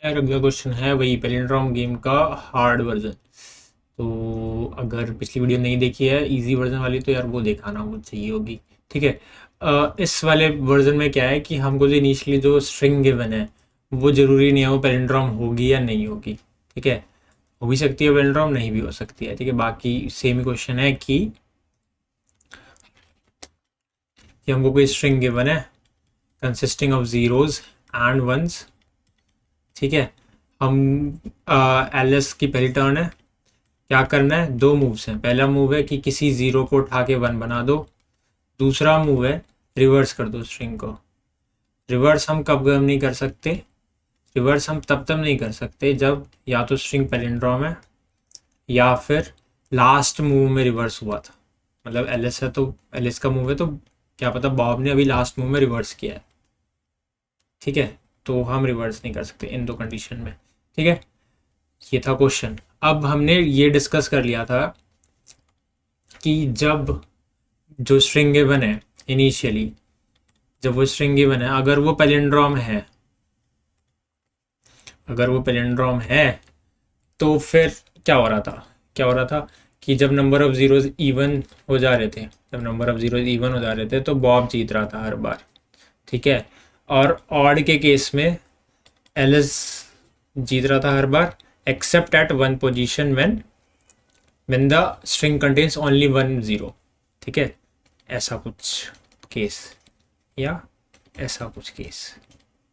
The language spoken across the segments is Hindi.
यार अगला क्वेश्चन है वही पैलिंड्रोम गेम का हार्ड वर्जन। तो अगर पिछली वीडियो नहीं देखी है इजी वर्जन वाली तो यार वो दिखाना वो चाहिए होगी। ठीक है। इस वाले वर्जन में क्या है कि हमको जो इनिशियली जो स्ट्रिंग गिवन है वो ज़रूरी नहीं है वो पैलिंड्रोम होगी या नहीं होगी। ठीक है। हो भी सकती है पैलिंड्रोम, नहीं भी हो सकती है। ठीक है, बाकी सेम ही क्वेश्चन है कि हमको कोई स्ट्रिंग गिवन है consisting of zeros and ones. ठीक है। हम एल एस की पहली टर्न है। क्या करना है, दो मूव्स हैं। पहला मूव है कि किसी ज़ीरो को उठा के वन बना दो। दूसरा मूव है रिवर्स कर दो स्ट्रिंग को। रिवर्स हम कब कब नहीं कर सकते, रिवर्स हम तब नहीं कर सकते जब या तो स्ट्रिंग पैलिंड्रोम है या फिर लास्ट मूव में रिवर्स हुआ था। मतलब एल एस है तो एल एस का मूव है तो क्या पता बॉब ने अभी लास्ट मूव में रिवर्स किया है। ठीक है, तो हम रिवर्स नहीं कर सकते इन दो कंडीशन में। ठीक है, ये था क्वेश्चन। अब हमने ये डिस्कस कर लिया था कि जब जो स्ट्रिंग गिवन है इनिशियली, जब वो स्ट्रिंग गिवन है अगर वो पैलिंड्रोम है, अगर वो पैलिंड्रोम है तो फिर क्या हो रहा था, क्या हो रहा था कि जब नंबर ऑफ जीरोज इवन हो जा रहे थे, जब नंबर ऑफ जीरोज इवन हो जा रहे थे तो बॉब जीत रहा था हर बार। ठीक है। और ऑड के केस में एलिस जीत रहा था हर बार except at one position when the string contains only one zero. ठीक है, ऐसा कुछ केस या ऐसा कुछ केस।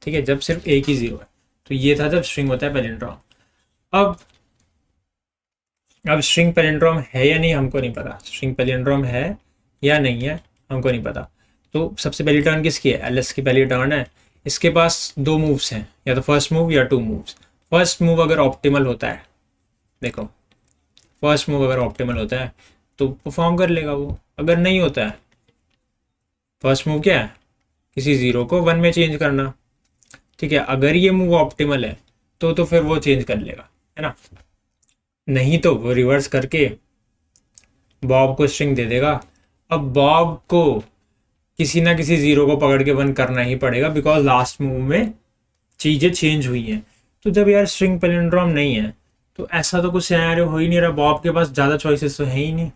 ठीक है, जब सिर्फ एक ही जीरो है। तो ये था जब स्ट्रिंग होता है पैलिंड्रोम। अब अब स्ट्रिंग पैलिंड्रोम है या नहीं हमको नहीं पता, स्ट्रिंग पैलिंड्रोम है या नहीं है हमको नहीं पता। तो सबसे पहली टर्न किसकी है, एल एस की पहली टर्न है। इसके पास दो मूव्स हैं, या तो फर्स्ट मूव या टू मूव्स। फर्स्ट मूव अगर ऑप्टिमल होता है, देखो फर्स्ट मूव अगर ऑप्टिमल होता है तो परफॉर्म कर लेगा वो। अगर नहीं होता है, फर्स्ट मूव क्या है, किसी ज़ीरो को वन में चेंज करना। ठीक है, अगर ये मूव ऑप्टिमल है तो फिर वो चेंज कर लेगा, है ना। नहीं तो वो रिवर्स करके बॉब को स्ट्रिंग दे देगा। अब बॉब को किसी ना किसी ज़ीरो को पकड़ के वन करना ही पड़ेगा बिकॉज लास्ट मूव में चीज़ें चेंज हुई हैं। तो जब यार स्ट्रिंग पैलिंड्रोम नहीं है तो ऐसा तो कुछ सिनेरियो हो ही नहीं रहा। बॉब के पास ज़्यादा चॉइसेस तो है ही नहीं।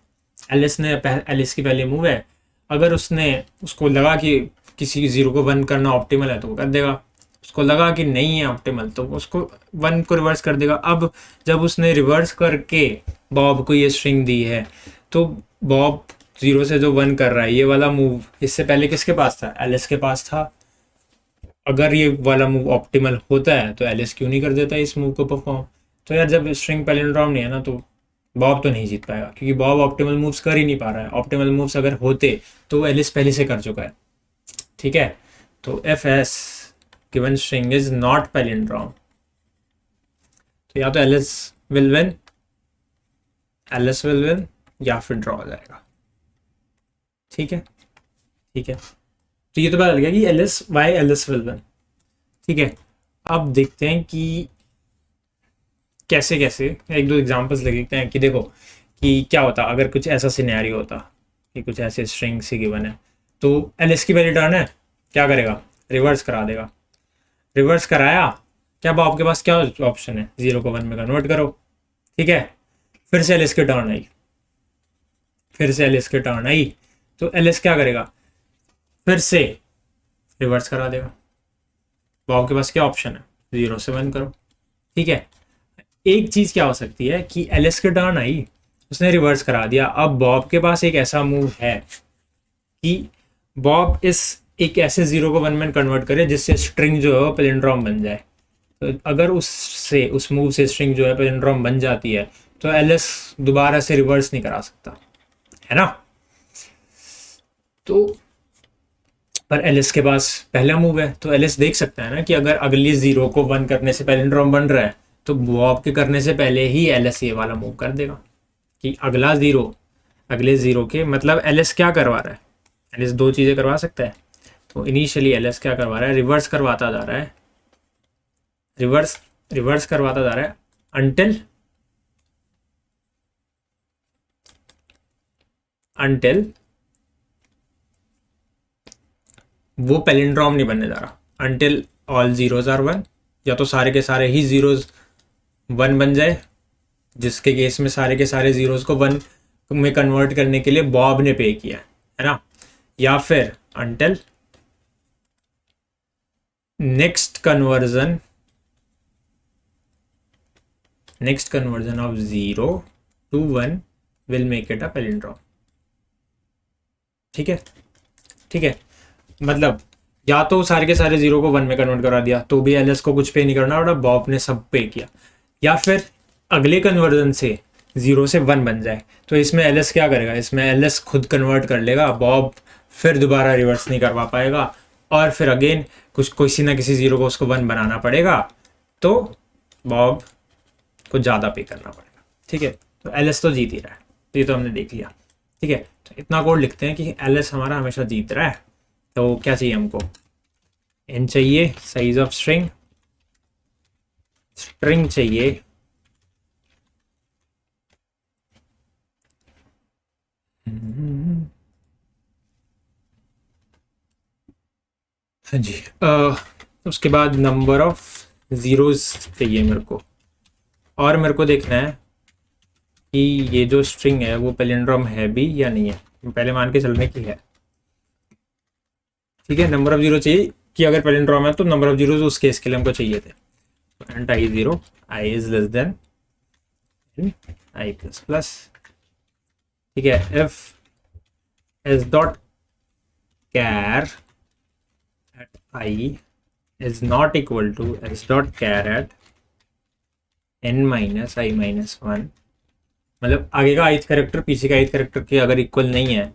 एलिस की पहली मूव है, अगर उसने उसको लगा कि किसी ज़ीरो को वन करना ऑप्टिमल है तो वो कर देगा। उसको लगा कि नहीं है ऑप्टिमल तो उसको वन को रिवर्स कर देगा। अब जब उसने रिवर्स करके बॉब को ये स्ट्रिंग दी है तो बॉब जीरो से जो वन कर रहा है ये वाला मूव इससे पहले किसके पास था, एलिस के पास था। अगर ये वाला मूव ऑप्टिमल होता है तो एलिस क्यों नहीं कर देता इस मूव को परफॉर्म। तो यार जब स्ट्रिंग पैलिंड्रोम नहीं है ना तो बॉब तो नहीं जीत पाएगा क्योंकि बॉब ऑप्टिमल मूव्स कर ही नहीं पा रहा है। ऑप्टिमल मूव्स अगर होते तो एलिस पहले से कर चुका है। ठीक है, तो F S given string is not palindrome. तो या तो एलिस विल विन या फिर ड्रॉ हो जाएगा। ठीक है, ठीक है। तो ये तो पता लग गया कि Alice why Alice will win. ठीक है, अब देखते हैं कि कैसे कैसे एक दो एग्जांपल्स देखते हैं कि देखो कि क्या होता अगर कुछ ऐसा सिनेरियो होता कि कुछ ऐसे स्ट्रिंग से गिवन है। तो एलिस की पहली टर्न है, क्या करेगा, रिवर्स करा देगा। रिवर्स कराया, क्या अब आपके पास क्या ऑप्शन है, जीरो को वन में कन्वर्ट करो। ठीक है, फिर से एलिस की टर्न आई, फिर से एलिस की टर्न आई तो एलिस क्या करेगा, फिर से रिवर्स करा देगा। तो आपके पास क्या ऑप्शन है, जीरो से वन करो। ठीक है, एक चीज क्या हो सकती है कि एलिस की टर्न आई, उसने रिवर्स करा दिया। अब बॉब के पास एक ऐसा मूव है कि बॉब इस एक ऐसे जीरो को वन में कन्वर्ट करे जिससे स्ट्रिंग जो है वो पैलिंड्रोम बन जाए। तो अगर उससे उस मूव से स्ट्रिंग जो है पैलिंड्रोम बन जाती है तो एलिस दोबारा से रिवर्स नहीं करा सकता, है ना। तो पर एलिस के पास पहला मूव है तो एलिस देख सकता है ना कि अगर अगली जीरो को वन करने से पैलिंड्रोम बन रहा है तो बॉब के करने से पहले ही एलिस ये वाला मूव कर देगा कि अगला जीरो, अगले जीरो के मतलब एलिस क्या करवा रहा है, एलिस दो चीज़ें करवा सकता है। तो इनिशियली एलिस क्या करवा रहा है, रिवर्स करवाता जा रहा है, रिवर्स रिवर्स करवाता जा रहा है अनटिल अनटिल वो पैलिंड्रोम नहीं बनने जा रहा, until all zeros are one. या तो सारे के सारे ही जीरोज 1 बन जाए, जिसके केस में सारे के सारे जीरोज को 1 में कन्वर्ट करने के लिए बॉब ने पे किया है ना, या फिर until next conversion of 0 to 1 will make it a palindrome. ठीक है, ठीक है, मतलब या तो सारे के सारे 0 को 1 में कन्वर्ट करा दिया तो भी एलएस को कुछ पे नहीं करना पड़ा, बॉब ने सब पे किया, या फिर अगले कन्वर्जन से 0 से 1 बन जाए तो इसमें एलएस क्या करेगा, इसमें एलएस खुद कन्वर्ट कर लेगा, बॉब फिर दोबारा रिवर्स नहीं करवा पाएगा, और फिर अगेन कुछ किसी ना किसी 0 को उसको 1 बनाना पड़ेगा, तो बॉब को ज़्यादा पे करना पड़ेगा। ठीक है, तो एलएस तो जीत ही रहा है, तो ये तो हमने देख लिया। ठीक है, तो इतना कोड लिखते हैं कि एलएस हमारा हमेशा जीत रहा है। तो क्या चाहिए हमको, एन चाहिए, साइज ऑफ स्ट्रिंग चाहिए, हाँ जी, उसके बाद नंबर ऑफ ज़ीरोज़ चाहिए मेरे को, और मेरे को देखना है कि ये जो स्ट्रिंग है वो पैलिंड्रोम है भी या नहीं है, पहले मान के चलने की है। ठीक है, नंबर ऑफ जीरो चाहिए कि अगर पैलिंड्रोम है तो नंबर ऑफ जीरोज उस केस के लिए हमको चाहिए थे, and I 0 I is less than I plus plus. ठीक है, if S dot char at I is not equal to S dot char at n minus I minus 1, मतलब आगे का ith कैरेक्टर पीछे का ith कैरेक्टर के अगर इक्वल नहीं है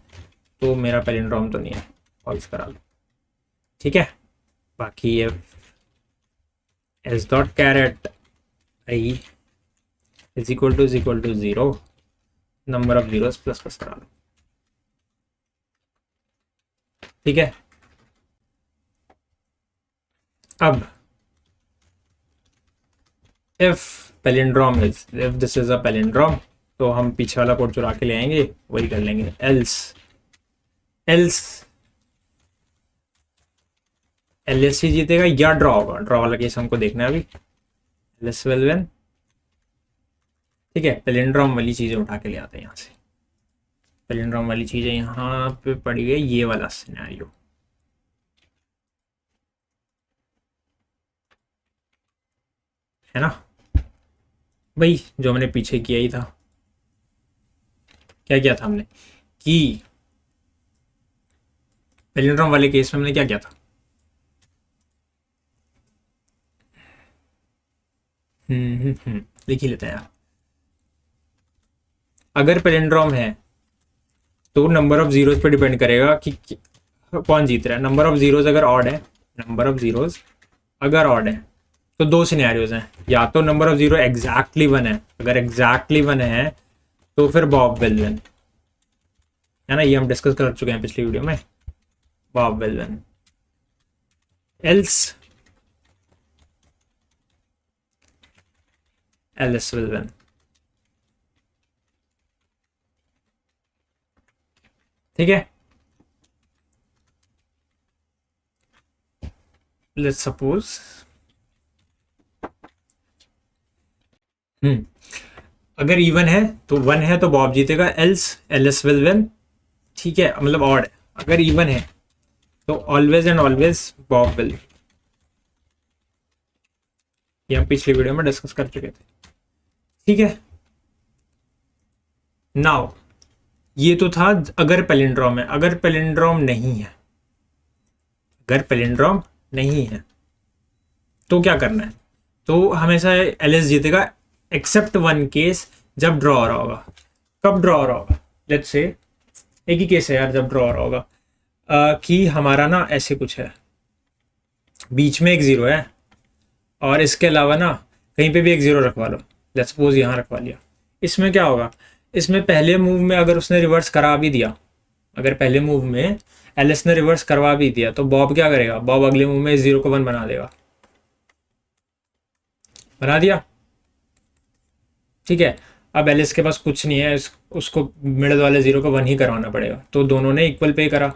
तो मेरा पैलिंड्रोम तो नहीं है, फॉल्स करा लो। ठीक है, बाकी S dot char at I is equal to 0, number of zeros plus plus करा लो। ठीक है, अब if palindrome is, if this is a palindrome, तो हम पीछे वाला कोड चुरा के ले आएंगे, वही कर लेंगे, एल्स एलएस ही जीतेगा या ड्रॉ होगा, ड्रॉ वाला केस हमको देखना है अभी, एलएस विल विन। ठीक है, पैलिंड्रोम वाली चीजें उठा के ले आते हैं यहाँ से, पैलिंड्रोम वाली चीजें यहाँ पे पड़ी है, ये वाला सिनेरियो है ना भाई, जो हमने पीछे किया ही था। क्या किया था हमने कि पैलिंड्रोम वाले केस में हमने क्या किया था, लिख ही लेते हैं यार। अगर पैलिंड्रोम है तो नंबर ऑफ जीरोज पे डिपेंड करेगा कि कौन जीत रहा है। नंबर ऑफ जीरोज अगर ऑड है, नंबर ऑफ जीरोज अगर ऑड है तो दो सिनेरियोज हैं, या तो नंबर ऑफ जीरो एग्जैक्टली 1 है, अगर एग्जैक्टली 1 है तो फिर बॉब विल विन, है ना, ये हम डिस्कस कर चुके हैं पिछली वीडियो में, Bob will win. Else Alice will win. ठीक है, लेट्स सपोज अगर इवन है तो 1 है तो बॉब जीतेगा, एल्स एलिस विल विन। ठीक है, मतलब ऑड है, अगर इवन है तो always and always Bob will. ये हम पिछली वीडियो में डिस्कस कर चुके थे। ठीक है, नाउ ये तो था अगर पैलिंड्रोम है, अगर पैलिंड्रोम नहीं है, अगर पैलिंड्रोम नहीं है तो क्या करना है, तो हमेशा एलिस जीतेगा एक्सेप्ट 1 केस, जब ड्रॉ हो रहा होगा। कब ड्रॉ हो रहा होगा, लेट्स से एक ही केस है यार, जब ड्रॉ हो रहा होगा कि हमारा ना ऐसे कुछ है, बीच में एक 0 है और इसके अलावा ना कहीं पे भी एक 0 रखवा लो, लेट्स सपोज यहाँ रखवा लिया। इसमें क्या होगा, इसमें पहले मूव में अगर उसने रिवर्स करा भी दिया, अगर पहले मूव में एलिस ने रिवर्स करवा भी दिया तो बॉब क्या करेगा, बॉब अगले मूव में 0 को 1 बना देगा, बना दिया। ठीक है, अब एलिस के पास कुछ नहीं है, उसको मिडल वाले 0 को 1 ही करवाना पड़ेगा, तो दोनों ने इक्वल पे करा।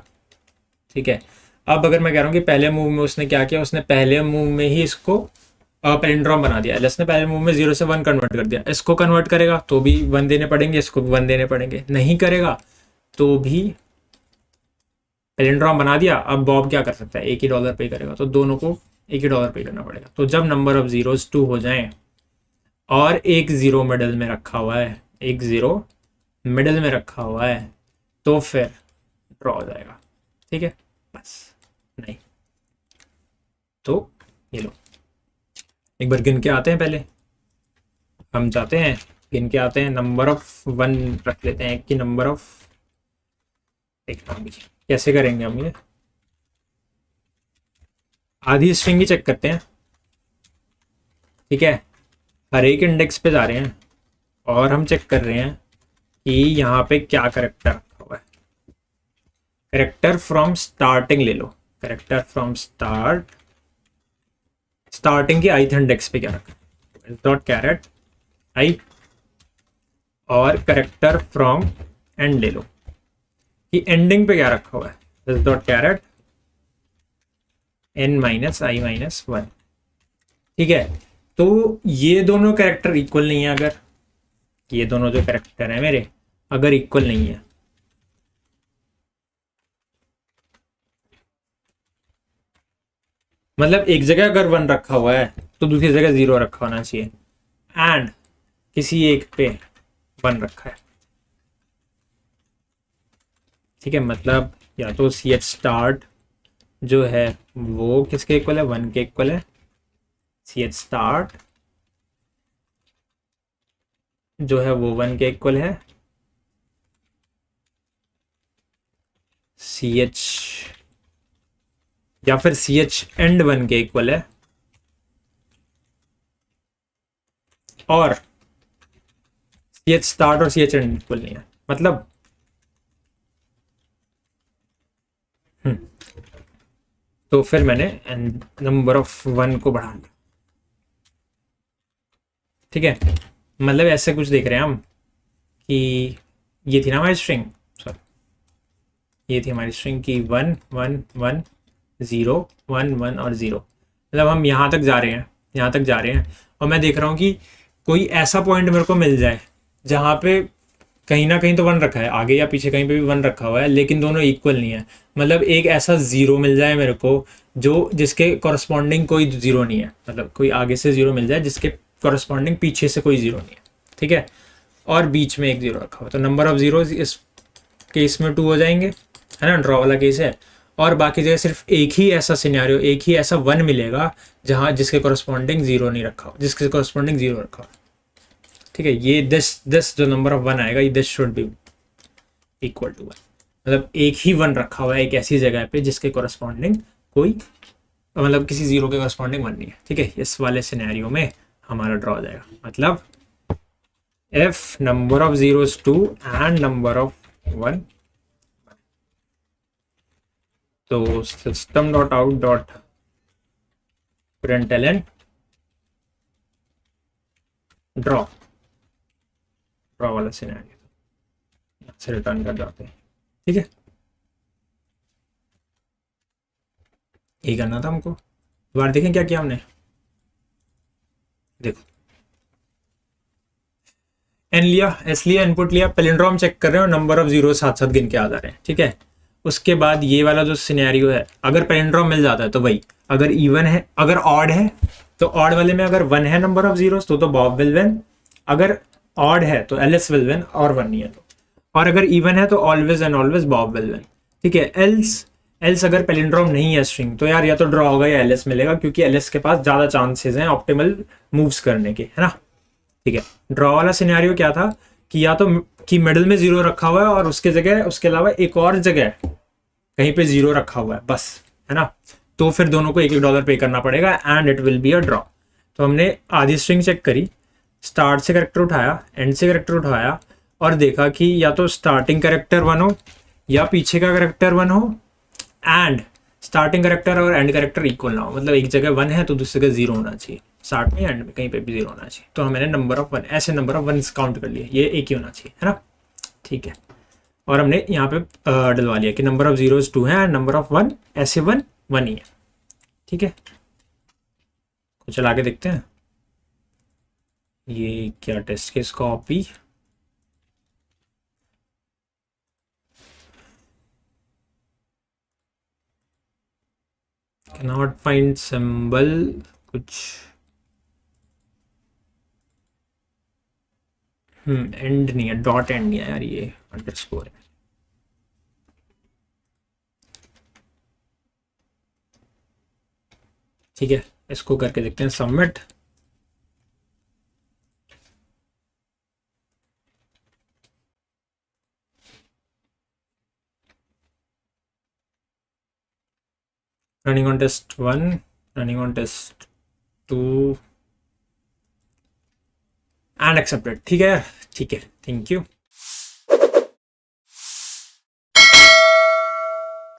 ठीक है, अब अगर मैं कह रहा हूँ कि पहले मूव में उसने क्या किया, उसने पहले मूव में ही इसको पैलिंड्रोम बना दिया, एलएस ने पहले मूव में 0 से 1 कन्वर्ट कर दिया, इसको कन्वर्ट करेगा तो भी 1 देने पड़ेंगे, इसको भी 1 देने पड़ेंगे, नहीं करेगा तो भी पैलिंड्रोम बना दिया। अब बॉब क्या कर सकता है, एक ही डॉलर पे करेगा, तो दोनों को एक ही डॉलर पे करना पड़ेगा। तो जब नंबर ऑफ जीरोस 2 हो जाएं और एक ज़ीरो मिडल में रखा हुआ है, एक ज़ीरो मिडल में रखा हुआ है, तो फिर ड्रॉ हो जाएगा। ठीक है, बस नहीं तो ये लो, एक बार गिन के आते हैं। पहले हम चाहते हैं गिन के आते हैं, नंबर ऑफ 1 रख लेते हैं कि नंबर ऑफ, एक कैसे करेंगे हम ये, आधी स्ट्रिंग ही चेक करते हैं। ठीक है, हर एक इंडेक्स पे जा रहे हैं और हम चेक कर रहे हैं कि यहाँ पे क्या करेक्टर रखा हुआ है। करेक्टर फ्रॉम स्टार्टिंग ले लो, करेक्टर फ्रॉम स्टार्टिंग की ith इंडेक्स पे क्या रखा है, डॉट कैरेट आई, और करेक्टर फ्रॉम एंड ले लो कि एंडिंग पे क्या रखा हुआ है, dot carat n minus I minus 1। ठीक है, तो ये दोनों कैरेक्टर इक्वल नहीं है, अगर ये दोनों जो कैरेक्टर है मेरे अगर इक्वल नहीं है, मतलब एक जगह अगर 1 रखा हुआ है तो दूसरी जगह 0 रखा होना चाहिए, एंड किसी एक पे 1 रखा है। ठीक है, मतलब या तो ch स्टार्ट जो है वो किसके इक्वल है, 1 के इक्वल है, ch स्टार्ट जो है वो 1 के इक्वल है, ch या फिर ch एंड 1 के इक्वल है, और ch स्टार्ट और ch एंड इक्वल नहीं है। मतलब तो फिर मैंने नंबर ऑफ 1 को बढ़ा दिया। ठीक है, मतलब ऐसे कुछ देख रहे हैं हम कि ये थी ना हमारी स्ट्रिंग, सॉरी ये थी हमारी स्ट्रिंग की 1 1 1 0 1 1 और 0। मतलब हम यहाँ तक जा रहे हैं, यहाँ तक जा रहे हैं, और मैं देख रहा हूँ कि कोई ऐसा पॉइंट मेरे को मिल जाए जहाँ पे कहीं ना कहीं तो 1 रखा है, आगे या पीछे कहीं पे भी 1 रखा हुआ है, लेकिन दोनों इक्वल नहीं है। मतलब एक ऐसा 0 मिल जाए मेरे को जो जिसके कॉरस्पॉन्डिंग कोई 0 नहीं है, मतलब कोई आगे से 0 मिल जाए जिसके कॉरस्पॉन्डिंग पीछे से कोई 0 नहीं है। ठीक है, और बीच में एक 0 रखा हुआ, तो नंबर ऑफ जीरोज इस केस में 2 हो जाएंगे, है ना, ड्रॉ वाला केस है। और बाकी जगह सिर्फ एक ही ऐसा सिनेरियो, एक ही ऐसा 1 मिलेगा जहाँ जिसके कॉरस्पॉन्डिंग 0 नहीं रखा हो, जिसके कॉरस्पॉन्डिंग 0 रखा हो। ठीक है, ये दिस जो नंबर ऑफ 1 आएगा, ये this should be equal to 1। मतलब एक ही 1 रखा हुआ है एक ऐसी जगह पे जिसके कॉरस्पॉन्डिंग कोई, मतलब किसी 0 के कॉरस्पॉन्डिंग 1 नहीं है। ठीक है, इस वाले सिनेरियो में हमारा ड्रॉ हो जाएगा। मतलब if number of zeros 2 and number of 1, तो system dot out dot println draw वाला सिनेरियो से रिटर्न कर जाते हैं। ठीक है, यही करना था हमको। बार देखें क्या किया हमने, देखो एन लिया, एस लिया, इनपुट लिया, पैलिंड्रोम चेक कर रहे हो, नंबर ऑफ जीरो साथ साथ गिन के आ जा रहे हैं। ठीक है, उसके बाद ये वाला जो सिनेरियो है, अगर पैलिंड्रोम मिल जाता है तो वही, अगर इवन है, अगर ऑड है तो ऑड वाले में अगर 1 है नंबर ऑफ जीरोस तो बॉब विल विन, अगर ऑड है तो एलिस विल विन, और 1 नहीं है तो, और अगर इवन है तो always and always Bob will win. ठीक है, एल्स अगर पैलिंड्रोम नहीं है स्ट्रिंग तो यार या तो ड्रॉ होगा या एलिस मिलेगा, क्योंकि एलिस के पास ज़्यादा चांसेस हैं ऑप्टिमल मूव्स करने के, है ना। ठीक है, ड्रॉ वाला सिनेरियो क्या था कि या तो कि मिडिल में 0 रखा हुआ है और उसके जगह उसके अलावा एक और जगह कहीं पे 0 रखा हुआ है बस, है ना, तो फिर दोनों को $1 पे करना पड़ेगा and it will be a draw. तो हमने आधी स्ट्रिंग चेक करी, स्टार्ट से करेक्टर उठाया, एंड से करेक्टर उठाया, और देखा कि या तो स्टार्टिंग करेक्टर 1 हो या पीछे का करेक्टर 1 हो, एंड स्टार्टिंग करेक्टर और एंड करेक्टर इक्वल ना हो, मतलब एक जगह 1 है तो दूसरी जगह 0 होना चाहिए, स्टार्ट में एंड में कहीं पे भी 0 होना चाहिए। तो मैंने नंबर ऑफ 1 ऐसे नंबर ऑफ 1 काउंट कर लिए, ये एक ही होना चाहिए, है ना। ठीक है, और हमने यहाँ पे डलवा लिया कि नंबर ऑफ जीरोस 2 है एंड नंबर ऑफ 1 ऐसे 1 1 ही है। ठीक है, तो चला के देखते हैं। ये क्या test case copy, cannot find symbol कुछ। एंड नहीं है, डॉट एंड नहीं है यार, ये अंडरस्कोर है। ठीक है, इसको करके देखते हैं submit. Running on test 1, running on test 2 and accepted. ठीक है, ठीक है, थैंक यू।